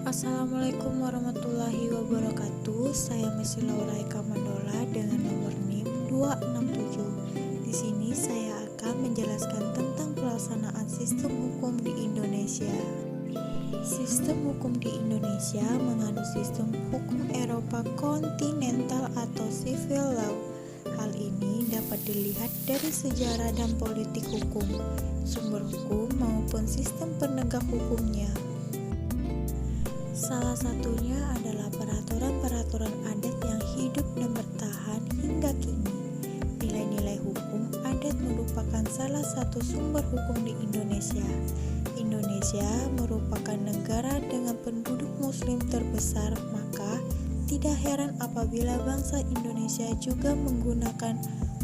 Assalamualaikum warahmatullahi wabarakatuh. Saya Messi Laura Eka Mandola dengan nomor NIM 267. Di sini saya akan menjelaskan tentang pelaksanaan sistem hukum di Indonesia. Sistem hukum di Indonesia mengandung sistem hukum Eropa kontinental atau civil law. Hal ini dapat dilihat dari sejarah dan politik hukum, sumber hukum maupun sistem penegak hukumnya. Salah satunya adalah peraturan-peraturan adat yang hidup dan bertahan hingga kini. Nilai-nilai hukum adat merupakan salah satu sumber hukum di Indonesia. Indonesia merupakan negara dengan penduduk muslim terbesar, maka tidak heran apabila bangsa Indonesia juga menggunakan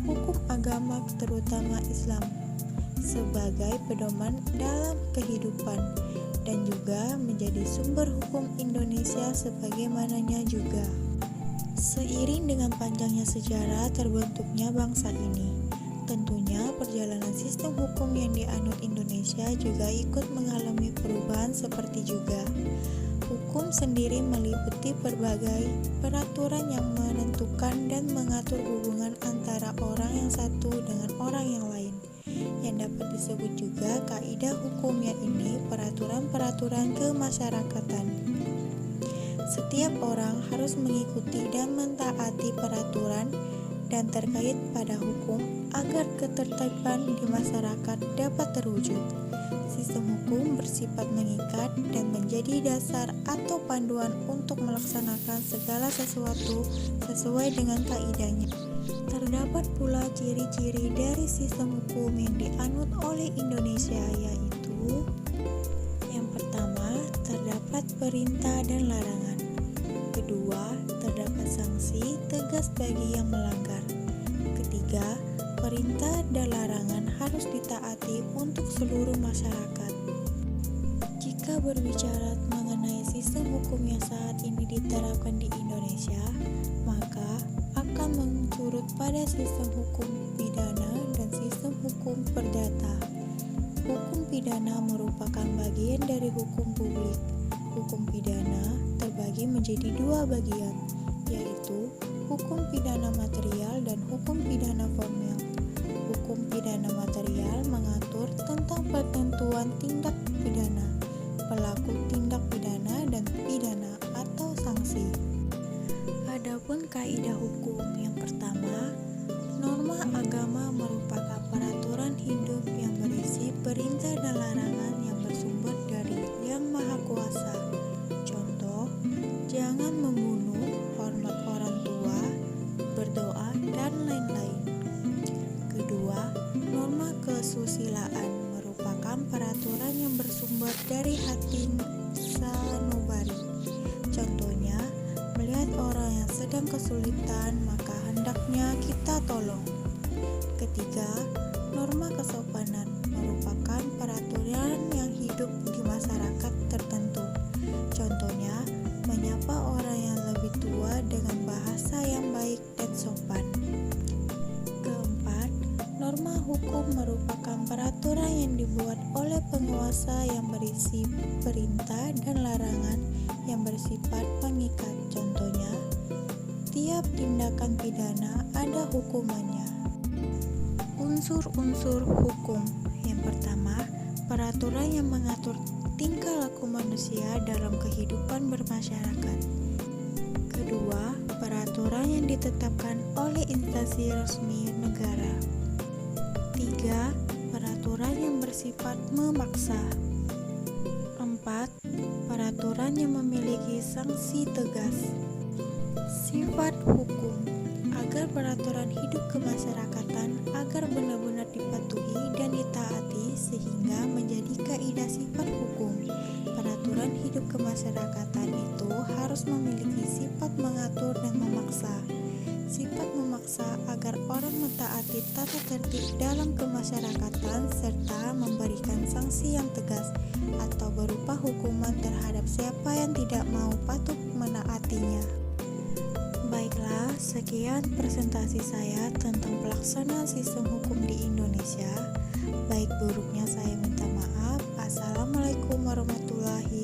hukum agama terutama Islam sebagai pedoman dalam kehidupan dan juga menjadi sumber hukum Indonesia sebagaimananya juga. Seiring dengan panjangnya sejarah terbentuknya bangsa ini, tentunya perjalanan sistem hukum yang dianut Indonesia juga ikut mengalami perubahan seperti juga. Hukum sendiri meliputi berbagai peraturan yang menentukan dan mengatur hubungan antara orang yang satu dengan orang yang lain, yang dapat disebut juga kaidah hukum, yaitu peraturan-peraturan kemasyarakatan. Setiap orang harus mengikuti dan mentaati peraturan dan terkait pada hukum agar ketertiban di masyarakat dapat terwujud. Sistem hukum bersifat mengikat dan menjadi dasar atau panduan untuk melaksanakan segala sesuatu sesuai dengan kaidahnya. Terdapat pula ciri-ciri dari sistem hukum yang dianut oleh Indonesia, yaitu yang pertama, terdapat perintah dan larangan. Kedua, terdapat sanksi tegas bagi yang melanggar. Ketiga, perintah dan larangan harus ditaati untuk seluruh masyarakat. Jika berbicara mengenai sistem hukum yang saat ini diterapkan di Indonesia, maka akan menurut pada sistem hukum pidana dan sistem hukum perdata. Hukum pidana merupakan bagian dari hukum publik. Hukum pidana terbagi menjadi dua bagian, yaitu hukum pidana material dan hukum pidana formil. Hukum pidana material mengatur tentang penentuan tindak pidana, pelaku tindak pidana dan pidana atau sanksi. Adapun kaidah hukum yang pertama, norma agama merupakan peraturan hidup yang berisi perintah dan larangan yang bersumber dari Yang Maha Kuasa. Contoh, jangan membunuh, hormat orang tua, berdoa, dan lain-lain. Kedua, norma kesusilaan merupakan peraturan yang bersumber dari hati sanubari. Contohnya, melihat orang yang sedang kesulitan, maka hendaknya kita tolong. Ketiga, norma kesopanan merupakan peraturan yang hidup di masyarakat tertentu. Contohnya, menyapa orang yang lebih tua dengan bahasa yang baik dan sopan. Keempat, norma hukum merupakan peraturan yang dibuat oleh penguasa yang berisi perintah dan larangan yang bersifat mengikat. Contohnya, tiap tindakan pidana ada hukumannya. Unsur-unsur hukum. Yang pertama, peraturan yang mengatur tingkah laku manusia dalam kehidupan bermasyarakat. Kedua, peraturan yang ditetapkan oleh instansi resmi negara. Tiga, peraturan yang bersifat memaksa. Empat, peraturan yang memiliki sanksi tegas. Sifat hukum agar peraturan hidup kemasyarakatan agar benar-benar dipatuhi dan ditaati sehingga menjadi kaidah sifat hukum. Peraturan hidup kemasyarakatan itu harus memiliki sifat mengatur dan memaksa. Sifat memaksa agar orang mentaati tata tertib dalam kemasyarakatan serta memberikan sanksi yang tegas atau berupa hukuman terhadap siapa yang tidak mau patuh menaatinya. Baiklah, sekian presentasi saya tentang pelaksanaan sistem hukum di Indonesia. Baik buruknya saya minta maaf. Assalamualaikum warahmatullahi